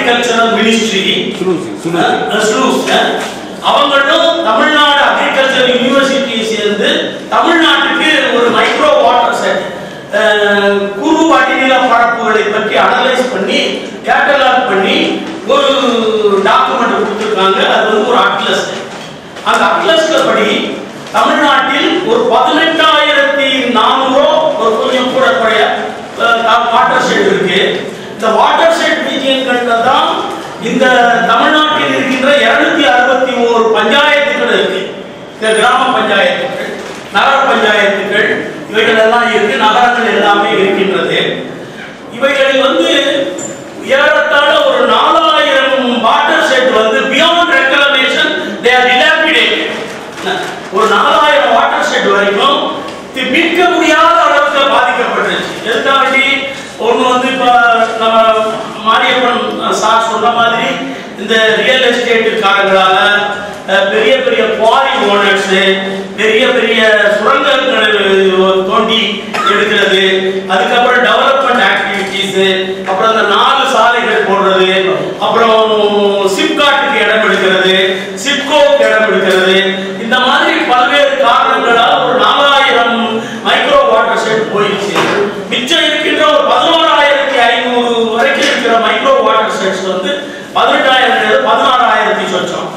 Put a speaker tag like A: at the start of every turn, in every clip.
A: Agricultural ministry அவங்களும் Tamil Nadu agriculture யூனிவர்சிட்டியை சேர்ந்து தமிழ்நாட்டுக்கு ஒரு மைக்ரோ வாட்டர் செட் குறு வடிநில பரப்புகளை பற்றி அனலைஸ் பண்ணி கேட்டலாக் பண்ணி ஒரு டாக்குமெண்ட் கொடுத்திருக்காங்க. அது வந்து ஒரு அட்லஸ். அந்த அட்லஸ்ல படி தமிழ்நாட்டில் ஒரு 18,400 ஒரு கொஞ்சம் கூட குறைய வாட்டர் ஷெட் இருக்கு. இந்த வாட்டர் ஷெட் ரீஜியன்கள்ல தான் இந்த தமிழ்நாட்டில் இருக்கின்ற 261 பஞ்சாயத்துகள் இருக்கு. இந்த கிராம பஞ்சாயத்துகள், நகர பஞ்சாயத்துகள் இவைகள் எல்லாம் இருக்கு. நகரங்கள் எல்லாமே இருக்கின்றது. இவைகளில் வந்து ஏறத்தாழ ஒரு 4000 வாட்டர் ஷெட் வந்து பியாண்ட் ரெக்லமேஷன் தே ஆர் டிலாபிடேட்டட். ஒரு 4000 வாட்டர் ஷெட் வரைக்கும் மீட்க முடியாத அளவுக்கு பாதிக்கப்பட்டுருச்சு. எதுக்காண்டி ஒன்று வந்து இப்போ நம்ம மாரியப்பன் சார் சொன்ன மாதிரி இந்த ரியல் எஸ்டேட்டுக்காரங்களால பெரிய பெரிய குவாரி ஓனர்ஸ் பெரிய பெரிய சுரங்கங்கள் தோண்டி எடுக்கிறது, அதுக்கப்புறம் டெவலப்மெண்ட் ஆக்டிவிட்டிஸ், அப்புறம் இந்த 4 சாலைகள் போடுறது, அப்புறம் சிப்காட்டுக்கு இடம் எடுக்கிறது, சிப்கோக்கு இடம் எடுக்கிறது, இந்த மாதிரி பல்வேறு காரணங்களால் ஒரு 4000 மைக்ரோ வாட்டர் ஷெட் போயிடுச்சு. மிச்சம் இருக்கின்ற ஒரு 11,500 வரைக்கும் இருக்கிற மைக்ரோ வாட்டர் ஷெட்ஸ் வந்து 16,000 சொச்சம்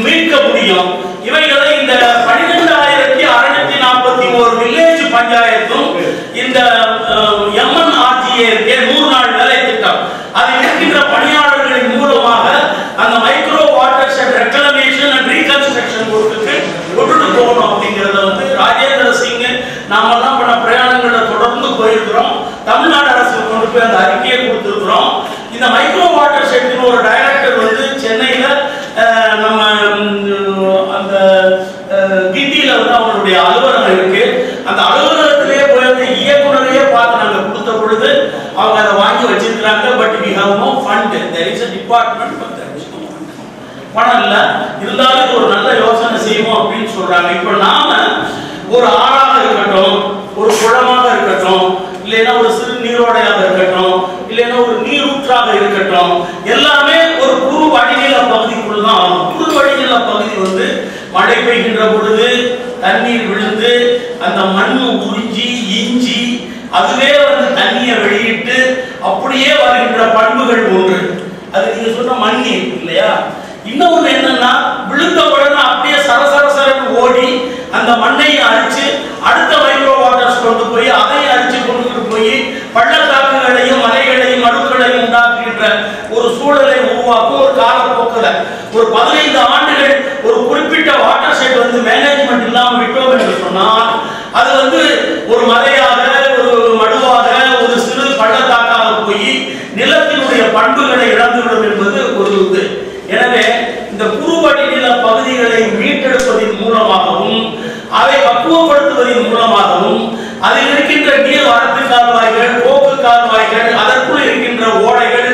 A: மீட்க முடியும். இவைகளை இந்த 12,641 வில்லேஜ் பஞ்சாயத்தும் இந்த MNRGA 100 நாள் வேலை திட்டம் அதில் இருக்கின்ற பணியாளர்களின் மூலமாக அந்த micro watershed reclamation and reconstruction ஒர்க்குக்கு கொண்டு போகணும் அப்படிங்கறத வந்து ராஜேந்திர சிங் நாம எல்லாம் பண்ண பிரயாணங்களை தொடர்ந்து போயிருக்கிறோம். தமிழ்நாடு அரசு கொண்டு போய் அந்த அறிக்கையை கொடுத்திருக்கிறோம். இந்த மைக்ரோ வாட்டர் ஷெட்னு ஒரு டைரக்டர் வந்து சென்னையில நம்ம அந்த கிண்டியில வந்து அவங்களுடைய அலுவலகம் இருக்கு. அந்த அலுவலகத்திலேயே போய் அந்த இயக்குனரையே பார்த்து நாங்க கொடுத்த பொழுது அவங்க அதை வாங்கி வச்சிருக்காங்க. But we have no fund. There is a department but there is no fund. பணம் இல்ல, இருந்தாலும் ஒரு நல்ல யோசனை செய்வோம் அப்படின்னு சொல்றாங்க. இப்ப நாம ஒரு ஆறாக இருக்கட்டும், ஒரு குளமாக இருக்கட்டும், இல்லைன்னா ஒரு சிறு நீரோடையாக இருக்கட்டும், இல்லைன்னா ஒரு நீரூற்றாக இருக்கட்டும், எல்லாமே ஒரு குறு வடிநில பகுதிக்குள்ள தான் ஆகும். குறு வடிநில பகுதி வந்து மழை பெய்கின்ற பொழுது தண்ணீர் விழுந்து அந்த மண் உறிஞ்சி இஞ்சி அதுவே வந்து தண்ணியை வெளியிட்டு அப்படியே வருகின்ற பண்புகள் ஒன்று. அது நீங்க சொன்ன மண்ணீர் இல்லையா? இன்னொன்று என்னன்னா, விழுந்த உடனே அப்படியே சரசரசரன்னு ஓடி அந்த மண்ணையும் அரிச்சு அடுத்த மைக்ரோ வாட்டர்ஸ் கொண்டு போய் அதையும் அரிச்சு கொண்டு போய் பள்ளத்தாக்குகளையும் மலைகளையும் அடுக்களையும் உண்டாக்குகின்ற ஒரு சூழலை உருவாக்கும். ஒரு காலப்போக்கில் ஒரு 15 ஆண்டுகள் ஒரு குறிப்பிட்ட வாட்டர் ஷெட் வந்து மேனேஜ்மெண்ட் இல்லாமல் விட்டோம் என்று சொன்னால் அது வந்து ஒரு மலையாக, ஒரு மடுவாக, ஒரு சிறு பள்ளத்தாக்காக போய் நிலத்தினுடைய பண்புகளை இழந்துவிடும் என்பது ஒரு இது. எனவே இந்த குறுவடி நில பகுதிகளை மீட்டெடுப்பதன் மூலமாகவும் அதை பக்குவப்படுத்துவதன் மூலமாகவும் அதில் இருக்கின்ற நீர் வரத்து கால்வாய்கள், போக்கு கால்வாய்கள், அதற்குள் இருக்கின்ற ஓடைகள்,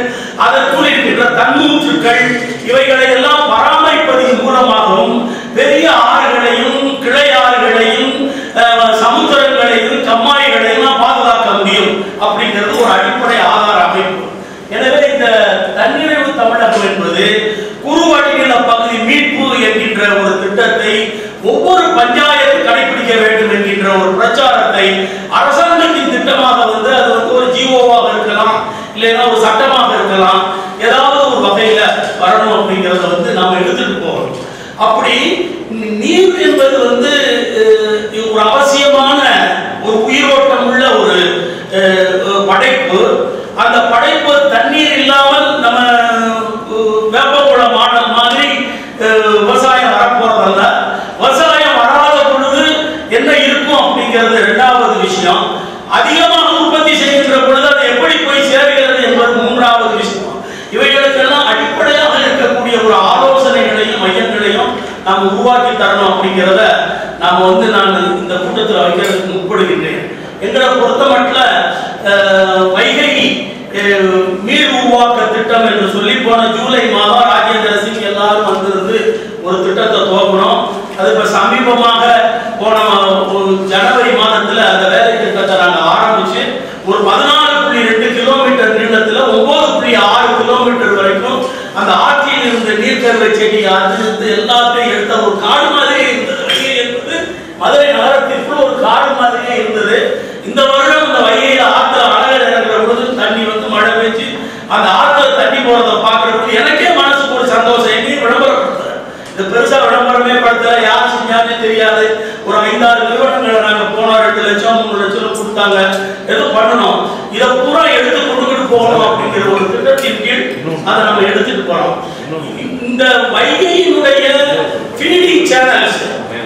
A: அதற்குள் இருக்கின்ற தண்ணூற்றுக்கள் இவைகளை எல்லாம் பராமரிப்பதன் மூலமாகவும் பெரிய ஆறுகளையும் கிளை ஆறுகளையும் சமுத்திரங்களையும் கம்மாய்களையும் பாதுகாக்க முடியும் அப்படிங்கிறது ஒரு அடிப்படை ஆதார அமைப்பு. எனவே இந்த தன்னிறைவு தமிழகம் என்பது குறுவடிநில பகுதி மீட்பு என்கின்ற ஒரு திட்டத்தை ஒவ்வொரு பஞ்சாயத்து கடைபிடிக்க வேண்டும் என்கின்ற ஒரு பிரச்சாரத்தை அரசாங்கத்தின் திட்டமாக வந்து அது வந்து ஒரு ஜிஓவாக இருக்கலாம், இல்லைன்னா ஒரு சட்டமாக இருக்கலாம், ஏதாவது ஒரு வகையில வரணும் அப்படிங்கறத வந்து நாம எடுத்துட்டு போகணும். அப்படி நீர் என்பது வந்து ஒரு அவசியமான ஒரு உயிரோட்டம் உள்ள ஒரு படைப்பு. அந்த படைப்பு தண்ணீர் இல்லாமல் நம்ம வேப்பகுள மாடல் மாதிரி விவசாயம் வரப்போறதல்ல. விவசாயம் வராத பொழுது என்ன இருக்கும் அப்படிங்கிறது இரண்டாவது விஷயம். அதிகமாக உற்பத்தி செய்கின்ற பொழுது அது எப்படி போய் சேர்கிறது என்பது மூன்றாவது விஷயம். இவைகளுக்கெல்லாம் அடிப்படையாக இருக்கக்கூடிய ஒரு ஆலோசனைகளையும் மையங்களையும் நாம் உருவாக்கி தரணும் அப்படிங்கிறத நாம் வந்து நான் இந்த கூட்டத்தில் வைக்கிறதுக்கு முற்படுகின்றேன். எங்களை பொறுத்த மட்டும் வைகை மீள் உருவாக்க திட்டம் என்று சொல்லி போன ஜூலை மாதம் ராஜேந்திர சிங் எல்லாரும் வந்திருந்து ஒரு திட்டத்தை துவக்கணும். அது இப்ப சமீபமாக போன ஜனவரி மாதத்துல அந்த வேலை திட்டத்தை நாங்கள் ஆரம்பிச்சு ஒரு 14.2 கிலோமீட்டர் நீளத்துல 9.6 கிலோமீட்டர் வரைக்கும் எலுமிச்சை செடி அது எல்லாத்தையும் எடுத்த ஒரு காடு மாதிரி இருந்தது. வைகை என்பது மதுரை நகரத்திற்குள் ஒரு காடு மாதிரியே இருந்தது. இந்த வருடம் இந்த வைகையில ஆத்துல அழகர் இறங்குற பொழுது தண்ணி வந்து மழை பெய்ச்சு அந்த ஆத்துல தண்ணி போறதை பார்க்கறது எனக்கே மனசுக்கு ஒரு சந்தோஷம். எங்கேயும் விளம்பரப்படுத்தல, இது பெருசா விளம்பரமே படுத்தல, யார் செஞ்சாலே தெரியாது. ஒரு 5-6 நிறுவனங்களை நாங்க போனோம், 2 லட்சம் 3 லட்சம் கொடுத்தாங்க, ஏதோ பண்ணணும். இதை பூரா எடுத்து கொண்டுகிட்டு போகணும் அப்படிங்கிற ஒரு திட்டத்தின் கீழ் அதை நம்ம எடுத்துட்டு போறோம். இந்த வைகையினுடைய feeding channels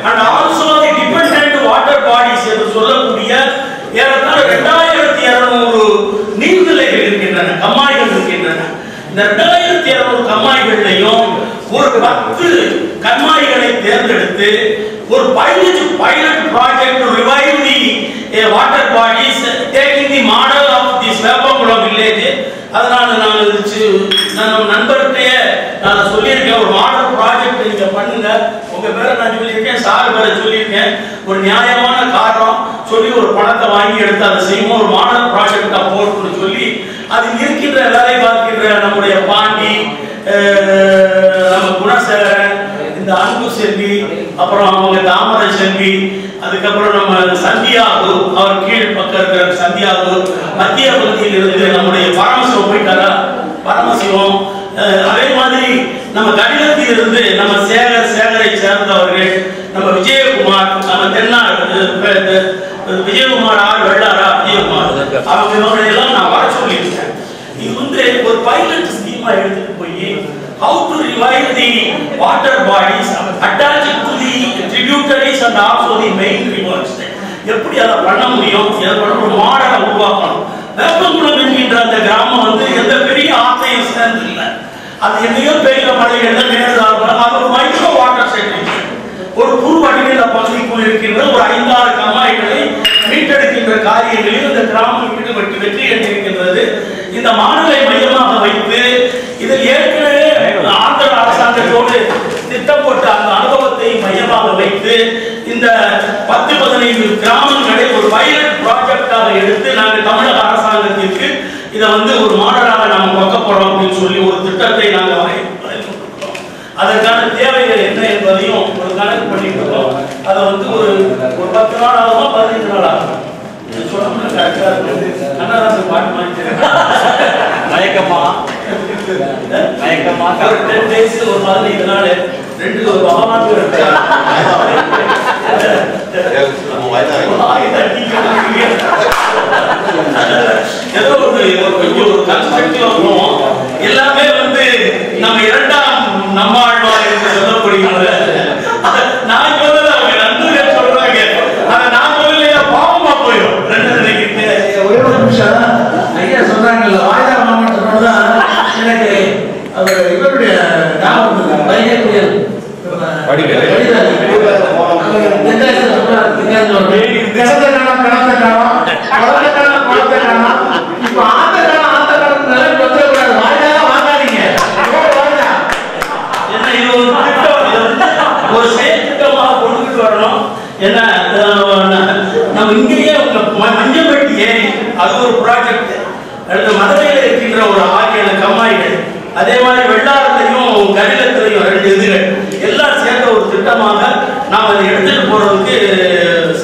A: and also the dependent water bodies என்று சொல்லக்கூடிய ஏறத்தாழ 2200 நீர்நிலைகள் இருக்கின்றன, கம்மாய்கள் இருக்கின்றன. இந்த 2200 கம்மாய்களையும் ஒரு 10 கம்மாய்களை தேர்ந்தெடுத்து ஒரு pilot project to revive the water bodies taking the model of the Veppankulam village. அதனால நான் நண்பர்கிட்டயே நான் சொல்லியிருக்கேன், ஒரு மாடல் ப்ராஜெக்ட் நீங்க பண்ணுங்க, உங்க பேரை நான் சொல்லியிருக்கேன், சார் பேரை சொல்லியிருக்கேன், ஒரு நியாயமான காரணம் சொல்லி ஒரு பணத்தை வாங்கி எடுத்து அதை செய்வோம், ஒரு மாடல் ப்ராஜெக்டா போட்டுன்னு சொல்லி அது இருக்கின்ற வேலை பார்க்கின்ற நம்முடைய பாண்டி, நம்ம குணசேகரன், இந்த அன்பு செல்வி, அப்புறம் அவங்க தாமரை செல்வி, அதுக்கப்புறம் நம்ம சந்தியாகு, அவர் கீழ் பக்கம் இருக்கிற சந்தியாகு, மத்திய பகுதியில் இருந்து நம்முடைய பரமசிவம் போயிட்டாரா, பரமசிவம், அதே மாதிரி நம்ம கடிதத்தில் இருந்து நம்ம சேகரை சேர்ந்தவர்கள், நம்ம விஜயகுமார், நம்ம விஜயகுமார் வெள்ளாரா விஜயகுமார், அவங்க எல்லாம் நான் வர சொல்லியிருக்கேன். இது வந்து ஒரு பைலட் ஸ்கீமா எடுத்துட்டு போய் how to revive the water bodies attached to the tributaries and also the main rivers. எப்படி அதை பண்ண முடியும், ஒரு மாடலை உருவாக்கணும். வேப்பங்குளம் என்கின்ற அந்த கிராமம் வந்து எந்த பெரிய ஆத்தையும் சேர்ந்து இல்லை, அது எங்கேயோ பெய்த மழை எந்த நேரம் அது ஒரு மைக்ரோ வாட்டர் செட், ஒரு புது வடிநில பகுதிக்குள் இருக்கின்ற ஒரு 5-6 கம்மாய்களை மீட்டெடுக்கின்ற காரியங்களில் இந்த கிராமம் ஈடுபட்டு வெற்றி கண்டிருக்கின்றது. இந்த மாடலை மையமாக வைத்து இதில் ஏற்கனவே ஆந்திர அரசாங்கத்தோடு திட்டம் போட்ட அந்த அனுபவத்தை மையமாக வைத்து இந்த 10-15 கிராமங்களை ஒரு பைலட் ப்ராஜெக்டாக எடுத்து நாங்கள் தமிழக அரசாங்கத்திற்கு இதை வந்து ஒரு மாடலாக நாம் வைக்க போறோம் அப்படின்னு சொல்லி ஒரு திட்டத்தை நாங்கள் வரையறுக்கிறோம். அதற்கான தேவைகள் என்ன என்பதையும் ஒரு கணக்கு பண்ணிட்டு இருக்கோம். அதை வந்து ஒரு 10 நாள் ஆகுமா 15 நாள் ஆகும் சொன்னோம்னா கரெக்டா இருக்கு. கண்ணதாசன் பாட்டு மாதிரி மயக்கமா ஒரு 10 days ஒரு 15 நாள் 2 ஒரு பகவான் ஏதோ ஒரு கன்ஸ்ட்ரக்டிவ் எல்லாமே வந்து நம்ம 2ஆம் நம்மாழ்வார் என்று சொல்லப்படுகின்ற நான் சொல்லல, அவங்க நண்பர்கள் சொல்றாங்க, அதை நான் சொல்லல பாவமா போயிடும். ஒரே ஒரு நிமிஷம் ஐயா சொன்னாங்கல்ல, வாய்தா மாவட்டத்தோட தான் எனக்கு அவர் இவருடைய ஞாபகம் வைகை புயல் ஒரு செயற்திட்டமாக கொண்டுகிட்டு வரணும். என்ன நம்ம இங்கேயே மஞ்சப்பட்டி ஏரி அது ஒரு ப்ராஜெக்ட், மதுரையில் இருக்கின்ற ஒரு 6-7 கம்மாய்கள், அதே மாதிரி வெள்ளாரத்தையும் கடிதத்திலையும் 2 இதுகள் எல்லாம் சேர்ந்த ஒரு திட்டமாக நாம் அதை எடுத்துட்டு போறதுக்கு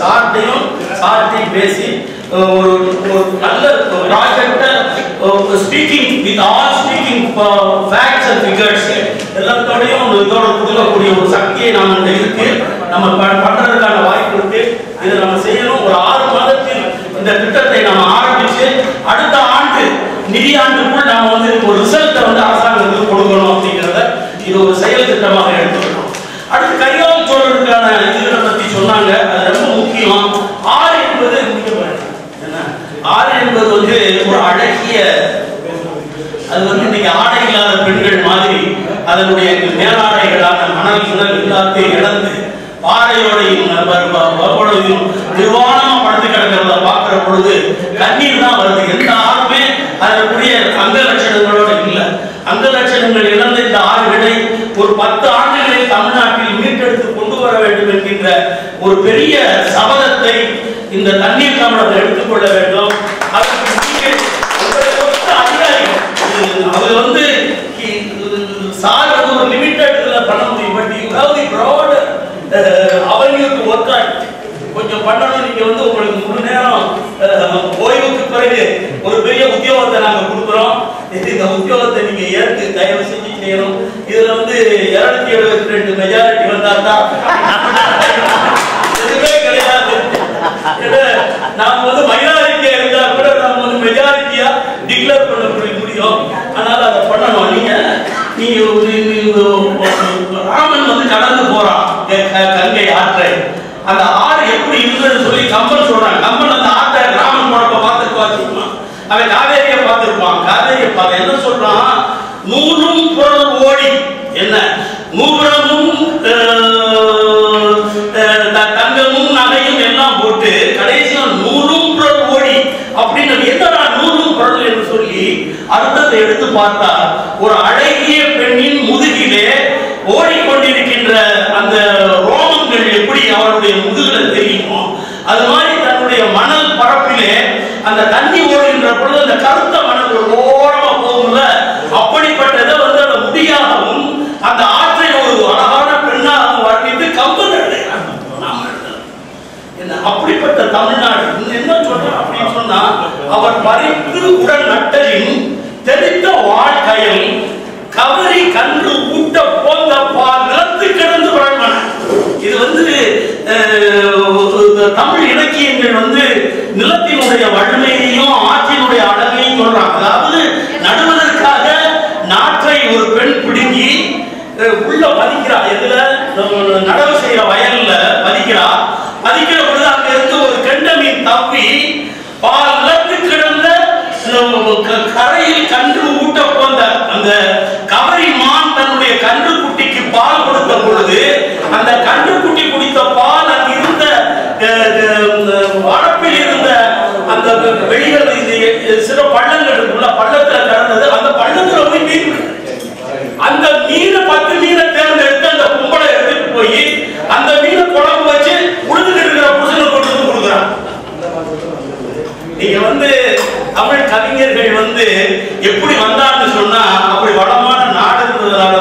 A: சார்ட்டையும் பேசி ஒரு நல்ல ப்ராஜெக்டை speaking with all speaking facts and figures எல்லாத்தோடையும் இதோட கொடுக்கக்கூடிய ஒரு சக்தியை நம்ம இருக்கு, நம்ம பண்றதுக்கான வாய்ப்பு இருக்கு. இதை நம்ம செய்யணும். ஒரு 6 மாதத்தில் இந்த திட்டத்தை நம்ம ஆரம்பிச்சு அடுத்த ஆண்டு நிதி ஆண்டுக்குள் நாம வந்து ஒரு ரிசல்ட்டை வந்து அரசாங்கத்துக்கு கொடுக்கணும் அப்படிங்கிறத இது ஒரு செயல் திட்டமாக எடுத்துக்கணும். அடுத்து கரிகால் சோழருக்கான இதுகளை பத்தி சொன்னாங்க, அது ரொம்ப முக்கியம். ஆறு என்பது ஆறு என்பது வந்து ஒரு அழகிய, அது வந்து இன்னைக்கு ஆடை இல்லாத பெண்கள் மாதிரி அதனுடைய மேலாடைகளான மணல் எல்லாத்தையும் இழந்து பாறையோடையும் நிர்வாணமா படுத்து கிடக்கிறத பார்க்கிற பொழுது கண்ணீர் தான் வருது. எந்த ஆறுமே அதற்குரிய அங்க லட்சணங்களோட இல்லை. அங்க லட்சணங்கள் இழந்த இந்த ஆறுகளை ஒரு 10 ஆண்டுகளில் தமிழ்நாட்டில் மீட்டெடுத்து கொண்டு வர வேண்டும் என்கின்ற ஒரு பெரிய சபதத்தை இந்த தண்ணீர் தமிழர்கள் எடுத்துக்கொள்ள வேண்டும். அதிகாரிகள் அது வந்து சார் ஒரு லிமிட்டட் பண்ணணும். நீங்க வந்து உங்களுக்கு முழு நேரம் ஓய்வுக்கு பிறகு ஒரு பெரிய உத்தியோகத்தை நாங்க கொடுக்குறோம். இந்த உத்தியோகத்தை நீங்க ஏற்று தயவு செஞ்சு செய்யணும். இதுல வந்து 272 மெஜாரிட்டி வந்தாதான் எதுவுமே கிடையாது. நாம வந்து மைனாரிட்டியா இருந்தா கூட நம்ம வந்து மெஜாரிட்டியா டிக்ளேர் பண்ண முடியும். அதனால அதை பண்ணணும். நீங்க ராமன் வந்து கடந்து போறான் கங்கை ஆற்றை. அந்த ஆறு எப்படி இருந்ததுன்னு சொல்லி கம்பன் சொல்றாங்க. கம்பன் அந்த ஆற்றை ராமன் போறப்ப பார்த்துருப்பான். அவன் காவேரியை பார்த்திருப்பான். காவேரியை பார்த்து என்ன சொல்றான்? நூலும் புறல் ஓடி என்ன நூறமும் தங்கமும் நகையும் எல்லாம் போட்டு கடைசியா நூலும் புறல் ஓடி அப்படின்னு என்னடா நூலும் புறல் என்று சொல்லி அர்த்தத்தை எடுத்து பார்த்தா ஒரு அழகிய பெண்ணின் முதுகிலே ஓடிக்கொண்டிருக்கின்ற அந்த ரோமங்கள் எப்படி அவருடைய முதுகுல தெரியுமோ அது மாதிரி தன்னுடைய மணல் பரப்பிலே அந்த தண்ணி ஓடுகின்ற பொழுது அந்த கருத்த மணல் ஓரமா போகும்ல, அப்படிப்பட்டதை வந்து அந்த முடியாகவும் அந்த ஆற்றை ஒரு அழகான பெண்ணாகவும் வர்ணித்து கம்பன் என்ன அப்படிப்பட்ட தமிழ்நாடு என்ன சொல்ற அப்படின்னு சொன்னா அவர் பறித்து உடல் நட்டலின் தெரிந்த வாழ்க்கையில் கவரி கன்று ஊட்ட போந்த பால் நிலத்து கிடந்து வழங்கின. இது வந்து தமிழ் இலக்கியங்கள் வந்து நிலத்தினுடைய வலிமையையும் ஆற்றினுடைய அழகையும் சொல்றாங்க. அதாவது நடுவதற்காக நாற்றை ஒரு பெண் பிடுங்கி உள்ள பதிக்கிறா. எதுல நடவு செய்யற வயல்ல பதிக்கிறா. பதிக்கிற பொழுது அங்க இருந்து ஒரு கெண்ட மீன் தப்பி பால் நிலத்து கிடந்த கரையில் கன்று ஊட்ட போந்த அந்த கவரி மான் தன்னுடைய கன்று குட்டிக்கு பால் கொடுத்த பொழுது அந்த கன்று குட்டி குடித்த பால் அங்கு இருந்த வளப்பில் இருந்த அந்த வெளிகள் சில பள்ளங்கள் இருக்குல்ல, பள்ளத்துல கடந்தது. அந்த பள்ளத்துல போய் மீன், அந்த மீனை 10 மீனை தேர்ந்தெடுத்து அந்த கும்பலை எடுத்துட்டு போய் அந்த மீனை குழம்பு வச்சு உழுதுட்டு இருக்கிற புருஷனை கொண்டு வந்து கொடுக்குறான். நீங்க வந்து தமிழ் கவிஞர்கள் வந்து எப்படி வந்தான்னு சொன்னா அப்படி வளமான நாடு இருந்ததுனால.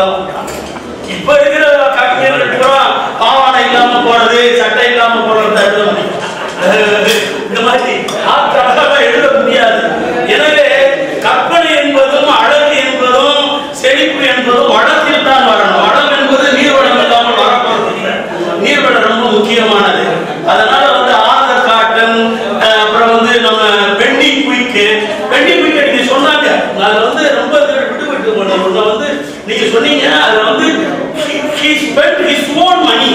A: இப்ப இருக்கிற கவிஞர்கள் பூரா பாவாடை இல்லாம போறது, சட்டை இல்லாம போறது, இந்த மாதிரி அழகாக எழுத முடியாது. எனவே கற்பனை என்பதும் அழகு என்பதும் செழிப்பு என்பதும் வளத்தில் தான் வரணும். வளம் என்பது நீர்வளம் இல்லாமல் வரப்போறது இல்லை. நீர்வளம் ரொம்ப முக்கியமானது. அதனால வந்து ஆதர் காட்டன், அப்புறம் வந்து நம்ம பெண்டிங் குயிக்கு நீங்க சொன்னாங்க. அதுல வந்து ரொம்ப விட்டுவிட்டு வந்து நீங்க சொன்னீங்க. அதுல வந்து he spent his own money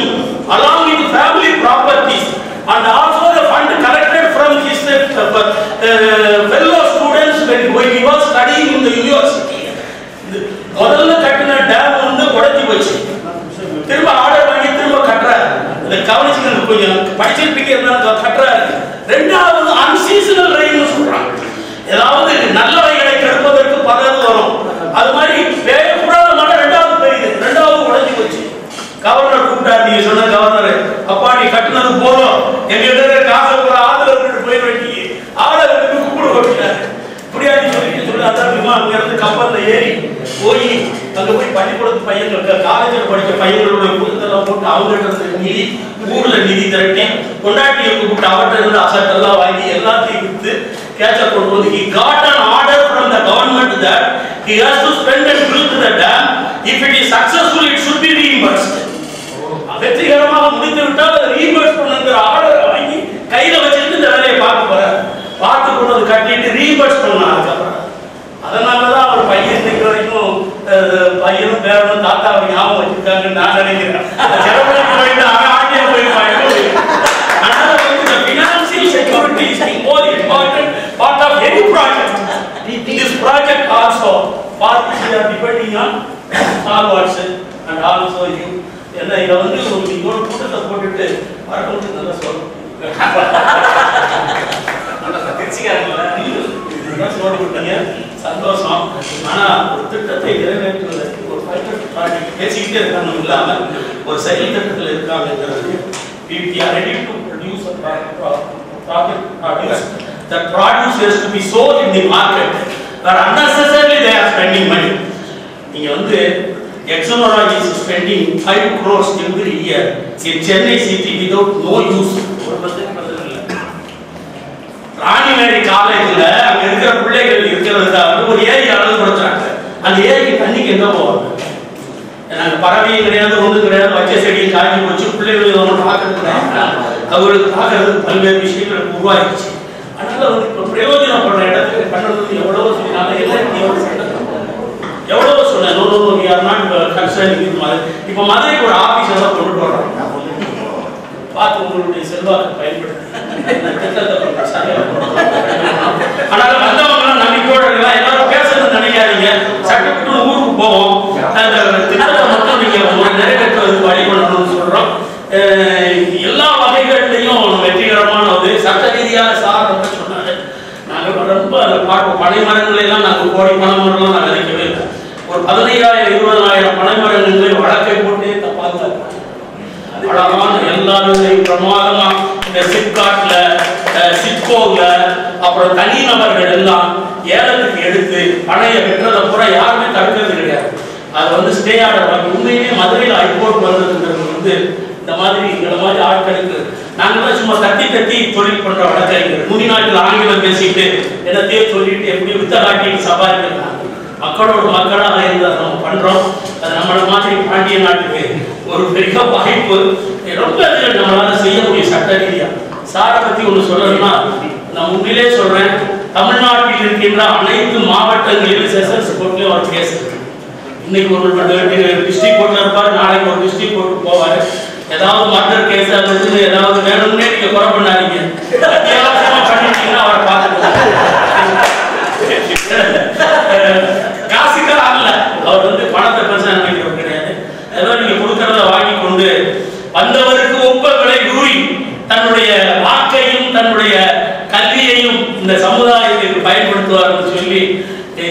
A: along with family properties and also the fund collected from his fellow students when he was studying in the university. முதல்ல கட்டின டேம் வந்து உடைஞ்சு போச்சு. திரும்ப ஆர்டர் வாங்கி திரும்ப கட்டுறாரு. இதை கவனிச்சுங்க, கொஞ்சம் படிச்சிருப்பீங்க இருந்தாலும் கட்டுறாரு. ரெண்டாவது அன்சீசனல் ரெயின் சொல்றாங்க. ஏதாவது நல்லவைகளை கெடுப்பதற்கு பலது வரும். அது மாதிரி பெய்யக்கூடாத மழை ரெண்டாவது பெய்யுது, ரெண்டாவது உடைஞ்சு போச்சு. கவர்னர் கூப்பிட்டாரு. நீங்க சொன்ன கவர்னர், அப்பா நீ கட்டினது போதும், எங்க காசை கூட ஆதரவு போய் வெட்டி ஆதரவுக்கு கூப்பிட போட்டாரு. இப்படியாடி சொல்லி அதான் அங்க இருந்து கப்பல்ல ஏறி போய் அங்க போய் பள்ளிக்கூடத்து பையன்களுக்கு காலேஜில் படிச்ச பையன்களுடைய புத்தகத்தெல்லாம் போட்டு அவங்ககிட்ட இருந்து நிதி, ஊர்ல நிதி திரட்டி கொண்டாட்டியை கூப்பிட்டு அவர்கிட்ட இருந்து அசட் எல்லாம் வாங்கி எல்லாத்தையும் விற்று கேட்ச கொண்டு வந்து he got an order from the government that he has to spend and build the dam. If it is successful, it should be reimbursed. வெற்றிகரமாக முடித்து விட்டால் அதை ரீஇம்பர்ஸ் பண்ணுங்கிற ஆர்டரை வாங்கி கையில வச்சுட்டு இந்த வேலையை பார்க்க போறாரு. பார்த்து கொண்டு வந்து கட்டிட்டு ரீஇம்பர்ஸ் பண்ணாங்க. அதனாலதான் அவர் பையன் இன்னைக்கு வரைக்கும் பையனும் பேரனும் தாத்தாவை ஞாபகம் வச்சிருக்காங்கன்னு நான் நினைக்கிறேன். Financial security is the most important part of any project. This project also parties are depending on all Watson and also you. என்ன இதை வந்து ஒரு கூட்டத்தை போட்டுட்டு வரட்டு நல்லா சொல்லணும். சந்தோஷம். ஆனா ஒரு திட்டத்தை நிறைவேற்றுவதற்கு ஒரு பைலட் ப்ராஜெக்ட் பேசிக்கிட்டே இருக்காங்க இல்லாம ஒரு செயல் திட்டத்தில் இருக்காங்கிறது. We are ready to produce a project that produce has to be sold in the market where unnecessarily they are spending money. நீங்க வந்து Exonora is spending 5 crores every year in Chennai city without no use. மேரி காலேஜ்ல அங்க இருக்கிற பிள்ளைகள் இருக்கிறதுக்காக ஒரு ஏரி அழகுபடுத்துறாங்க. அந்த ஏரிக்கு தண்ணிக்கு எங்க போவாங்க? நாங்கள் பறவையும் கிடையாது, ஒன்றும் கிடையாது, வச்ச செடியை காய்ச்சி வச்சு பிள்ளைகள் ஒன்று பார்க்கறதுக்கு அவங்களுக்கு பார்க்கறதுக்கு பல்வேறு விஷயங்கள் உருவாகிடுச்சு. அதனால வந்து இப்போ பிரயோஜனப்படுற இடத்துக்கு பண்ணுறது எவ்வளவோ சொல்லினாலும் எவ்வளவோ சொன்னேன். இப்போ மதுரைக்கு ஒரு ஆபீஸ் எல்லாம் கொண்டு வர்றாங்க. பார்த்து உங்களுடைய செல்வாக்கு பயன்படுத்த அதனால வந்தவங்களாம் நம்பிக்கையோட இருக்கலாம். எல்லாரும் பேசணும்னு நினைக்காதீங்க. சட்டப்பட்டு ஊருக்கு போவோம். அந்த திட்டத்தை மட்டும் நீங்க நிறைவேற்றுவதற்கு வழி பண்ணணும்னு சொல்றோம். எல்லா வகைகள்லையும் வெற்றிகரமான ஒரு சட்ட ரீதியாக சார் ரொம்ப சொன்னாரு. நாங்கள் ரொம்ப அதை பார்ப்போம். பனைமரங்களெல்லாம் நாங்கள் கோடி பனைமரம்லாம் நான் விதைக்கவே இல்லை. ஒரு 15,000 20,000 பனைமரங்களை வழக்கை போட்டு தப்பாக அழகான எல்லாருமே பிரமாதமா இந்த சிப்காட்ல சிப்கோல அப்புறம் தனிநபர்கள் எல்லாம் ஏலத்துக்கு எடுத்து பணையை வெற்றதை பூரா யாருமே தடுக்கிறது கிடையாது. அது வந்து ஸ்டே ஆர்டர் வாங்கி உண்மையிலேயே மதுரையில் ஹைகோர்ட் வந்ததுங்கிறது வந்து இந்த மாதிரி எங்களை மாதிரி ஆட்களுக்கு நாங்களாம் சும்மா தட்டி தட்டி தொழில் பண்ற வழக்கறிஞர். முடி நாட்டில் ஆங்கிலம் பேசிட்டு என்னத்தையே சொல்லிட்டு எப்படி வித்த காட்டிட்டு சம்பாதிக்கிறாங்க. மக்களோட மக்களாக இருந்தால் நம்ம பண்றோம். அது நம்மள மாதிரி பாண்டிய நாட்டுக்கு ஒரு பெரிய வாய்ப்பு. ரொம்ப நம்மளால செய்யக்கூடிய சட்ட ரீதியா சாரை பத்தி ஒண்ணு சொல்லணும்னா நான் உண்மையிலே சொல்றேன். தமிழ்நாட்டில் இருக்கின்ற அனைத்து மாவட்டங்களிலும் செஷன்ஸ் கோர்ட்லயும் ஒரு கேஸ் இருக்கு. இன்னைக்கு ஒரு டிஸ்ட்ரிக்ட் கோர்ட்ல இருப்பாரு, நாளைக்கு ஒரு டிஸ்ட்ரிக்ட் கோர்ட் போவாரு. ஏதாவது மர்டர் கேஸ் அது ஏதாவது வேணும்னே நீங்க குறை பண்ணாதீங்க. அத்தியாவசியமா பண்ணிட்டீங்கன்னா அவரை பார்த்துக்கலாம். காசுக்காக அல்ல, அவர் வந்து பணத்தை பிரச்சனை நினைக்கிறவர் கிடையாது. ஏதோ நீங்க கொடுக்கறத வாங்கி கொண்டு வந்தவருக்கு ஒப்ப விலை கூறி தன்னுடைய வாக்கையும் தன்னுடைய கல்வியையும் இந்த சமுதாயத்திற்கு பயன்படுத்துவார்னு சொல்லி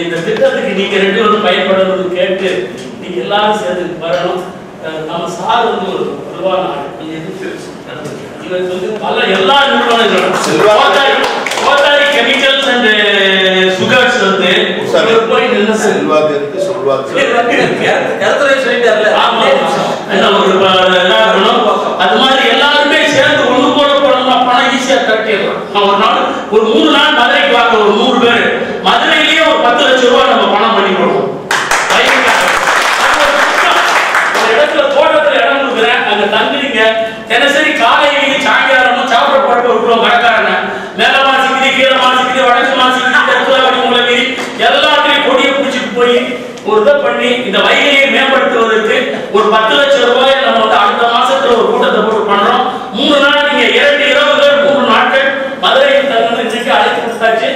A: இந்த திட்டத்துக்கு நீங்க 2 பேரும் பயன்படுறது கேட்டு நீங்க எல்லாரும் சேர்ந்து வரணும். நம்ம சார் வந்து ஒரு வலுவான ஆள். இவர் வந்து பல எல்லா நிறுவனங்களும் கோத்தாரி கெமிக்கல்ஸ் அண்ட் சுகர்ஸ் வந்து போய் நின்று
B: செல்வாக்கு சொல்வாக்கு
A: அது மாதிரி எல்லாருமே சேர்ந்து ஒண்ணு போல போனோம்னா பணம் ஈஸியா தட்டிடலாம். ஒரு நாள் ஒரு 3 நாள் மதுரைக்கு வாங்க, ஒரு 100 பேர் மதுரையிலேயே ஒரு 10 லட்சம் ரூபாய் நம்ம பணம் பண்ணி கொடுப்போம். ஒரு இடத்துல தோட்டத்துல இடம் கொடுக்குறேன், அங்க தங்குறீங்க. தினசரி காலையிலேயே சாயங்காலமும் சாப்பிட போட்டு விட்டுருவோம். கடைக்காரங்க மேல மாசிக்குது, கீழே மாசிக்குது, வடக்கு மாசிக்குது, தெற்குல வடிமுறை எல்லாத்தையும் கொடியை பிடிச்சிட்டு போய் ஒரு இதை பண்ணி இந்த வைகையை மேம்படுத்துவதற்கு ஒரு 10 லட்சம் ரூபாய் நம்ம வந்து அடுத்த மாசத்துல ஒரு கூட்டத்தை போட்டு பண்றோம். 3 நாள் நீங்க 2 இரவுகள் 3 நாட்கள் மதுரையில் தங்கணும். இன்னைக்கு அழைத்து கொடுத்தாச்சு.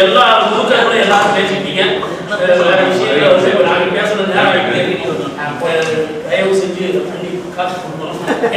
A: எல்லா முழுக்களும் எல்லாரும் பேசிட்டீங்க. வேற விஷயங்கள் நாங்க பேசுறது நேரம் தயவு செஞ்சு பண்ணி காசு கொடுக்கணும்.